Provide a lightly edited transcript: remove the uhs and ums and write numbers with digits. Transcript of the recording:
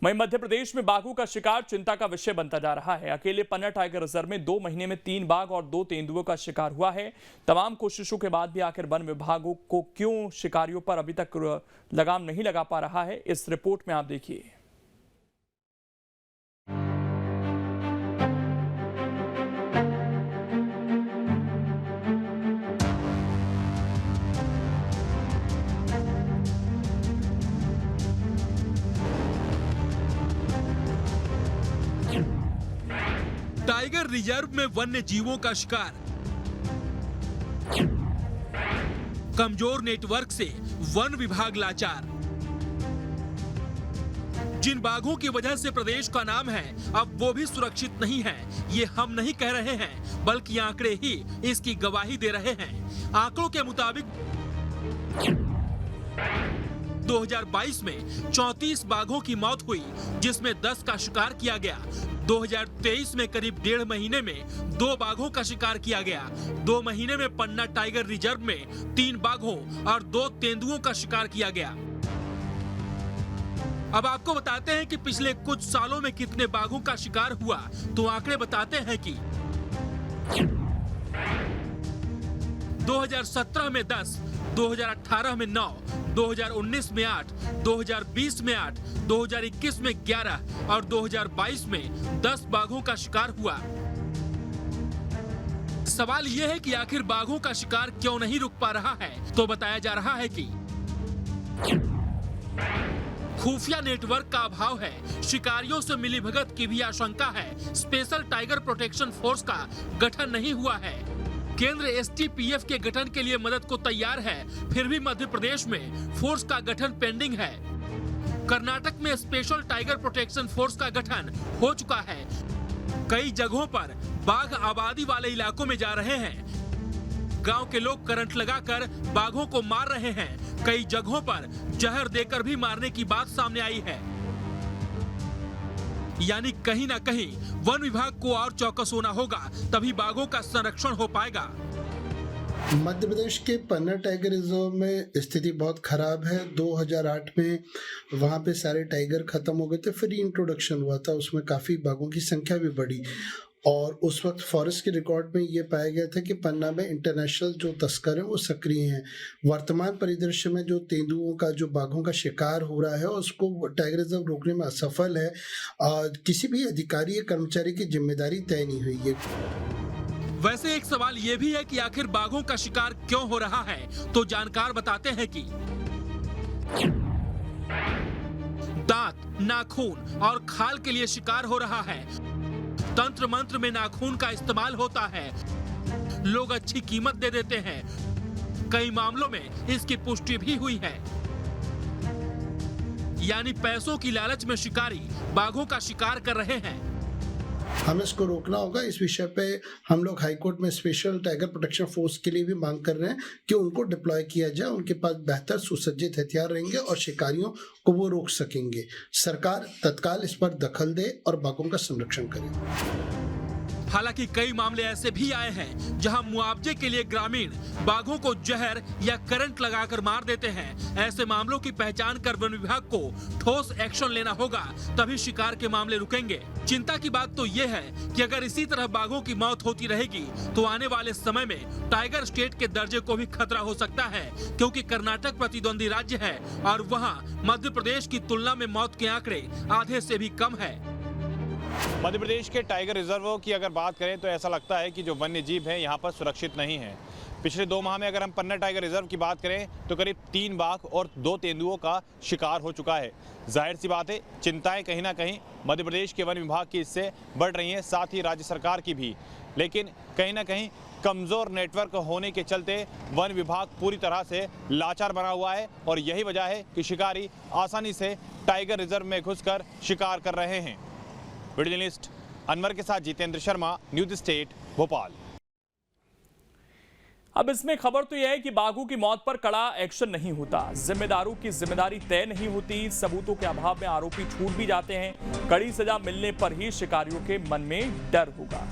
वहीं मध्य प्रदेश में बाघों का शिकार चिंता का विषय बनता जा रहा है। अकेले पन्ना टाइगर रिजर्व में 2 महीने में 3 बाघ और 2 तेंदुओं का शिकार हुआ है। तमाम कोशिशों के बाद भी आखिर वन विभागों को क्यों शिकारियों पर अभी तक लगाम नहीं लगा पा रहा है, इस रिपोर्ट में आप देखिए। टाइगर रिजर्व में वन्य जीवों का शिकार, कमजोर नेटवर्क से वन विभाग लाचार। जिन बाघों की वजह से प्रदेश का नाम है, अब वो भी सुरक्षित नहीं है। ये हम नहीं कह रहे हैं, बल्कि आंकड़े ही इसकी गवाही दे रहे हैं। आंकड़ों के मुताबिक 2022 में 34 बाघों की मौत हुई, जिसमें 10 का शिकार किया गया। 2023 में करीब 1.5 महीने में 2 बाघों का शिकार किया गया। 2 महीने में पन्ना टाइगर रिजर्व में 3 बाघों और 2 तेंदुओं का शिकार किया गया। अब आपको बताते हैं कि पिछले कुछ सालों में कितने बाघों का शिकार हुआ। तो आंकड़े बताते हैं कि 2017 में 10, 2018 में 9, 2019 में 8, 2020 में 8, 2021 में 11 और 2022 में 10 बाघों का शिकार हुआ। सवाल यह है कि आखिर बाघों का शिकार क्यों नहीं रुक पा रहा है। तो बताया जा रहा है कि खुफिया नेटवर्क का अभाव है, शिकारियों से मिलीभगत की भी आशंका है, स्पेशल टाइगर प्रोटेक्शन फोर्स का गठन नहीं हुआ है। केंद्र एसटीपीएफ के गठन के लिए मदद को तैयार है, फिर भी मध्य प्रदेश में फोर्स का गठन पेंडिंग है। कर्नाटक में स्पेशल टाइगर प्रोटेक्शन फोर्स का गठन हो चुका है। कई जगहों पर बाघ आबादी वाले इलाकों में जा रहे हैं। गांव के लोग करंट लगाकर बाघों को मार रहे हैं। कई जगहों पर जहर देकर भी मारने की बात सामने आई है। यानी कहीं ना कहीं वन विभाग को और चौकस होना होगा, तभी बाघों का संरक्षण हो पाएगा। मध्य प्रदेश के पन्ना टाइगर रिजर्व में स्थिति बहुत खराब है। 2008 में वहाँ पे सारे टाइगर खत्म हो गए थे, फिर इंट्रोडक्शन हुआ था, उसमें काफ़ी बाघों की संख्या भी बढ़ी। और उस वक्त फॉरेस्ट के रिकॉर्ड में ये पाया गया था कि पन्ना में इंटरनेशनल जो तस्कर हैं वो सक्रिय हैं। वर्तमान परिदृश्य में जो तेंदुओं का, जो बाघों का शिकार हो रहा है, उसको टाइगर रिजर्व रोकने में असफल है। किसी भी अधिकारी या कर्मचारी की जिम्मेदारी तय नहीं हुई है। वैसे एक सवाल ये भी है कि आखिर बाघों का शिकार क्यों हो रहा है। तो जानकार बताते हैं कि दांत, नाखून और खाल के लिए शिकार हो रहा है। तंत्र मंत्र में नाखून का इस्तेमाल होता है, लोग अच्छी कीमत दे देते हैं। कई मामलों में इसकी पुष्टि भी हुई है। यानी पैसों की लालच में शिकारी बाघों का शिकार कर रहे हैं। हमें इसको रोकना होगा। इस विषय पे हम लोग हाईकोर्ट में स्पेशल टाइगर प्रोटेक्शन फोर्स के लिए भी मांग कर रहे हैं कि उनको डिप्लॉय किया जाए। उनके पास बेहतर सुसज्जित हथियार रहेंगे और शिकारियों को वो रोक सकेंगे। सरकार तत्काल इस पर दखल दे और बाघों का संरक्षण करे। हालांकि कई मामले ऐसे भी आए हैं जहां मुआवजे के लिए ग्रामीण बाघों को जहर या करंट लगाकर मार देते हैं। ऐसे मामलों की पहचान कर वन विभाग को ठोस एक्शन लेना होगा, तभी शिकार के मामले रुकेंगे। चिंता की बात तो ये है कि अगर इसी तरह बाघों की मौत होती रहेगी तो आने वाले समय में टाइगर स्टेट के दर्जे को भी खतरा हो सकता है, क्योंकि कर्नाटक प्रतिद्वंदी राज्य है और वहाँ मध्य प्रदेश की तुलना में मौत के आंकड़े आधे से भी कम है। मध्य प्रदेश के टाइगर रिजर्वों की अगर बात करें तो ऐसा लगता है कि जो वन्य जीव हैं यहाँ पर सुरक्षित नहीं है। पिछले 2 माह में अगर हम पन्ना टाइगर रिजर्व की बात करें तो करीब 3 बाघ और 2 तेंदुओं का शिकार हो चुका है। जाहिर सी बात है, चिंताएं कहीं ना कहीं मध्य प्रदेश के वन विभाग की इससे बढ़ रही हैं, साथ ही राज्य सरकार की भी। लेकिन कहीं ना कहीं कमज़ोर नेटवर्क होने के चलते वन विभाग पूरी तरह से लाचार बना हुआ है और यही वजह है कि शिकारी आसानी से टाइगर रिजर्व में घुसकर शिकार कर रहे हैं। वीडियो जर्नलिस्ट अनवर के साथ जितेंद्र शर्मा, न्यूज स्टेट, भोपाल। अब इसमें खबर तो यह है कि बाघों की मौत पर कड़ा एक्शन नहीं होता, जिम्मेदारों की जिम्मेदारी तय नहीं होती, सबूतों के अभाव में आरोपी छूट भी जाते हैं। कड़ी सजा मिलने पर ही शिकारियों के मन में डर होगा।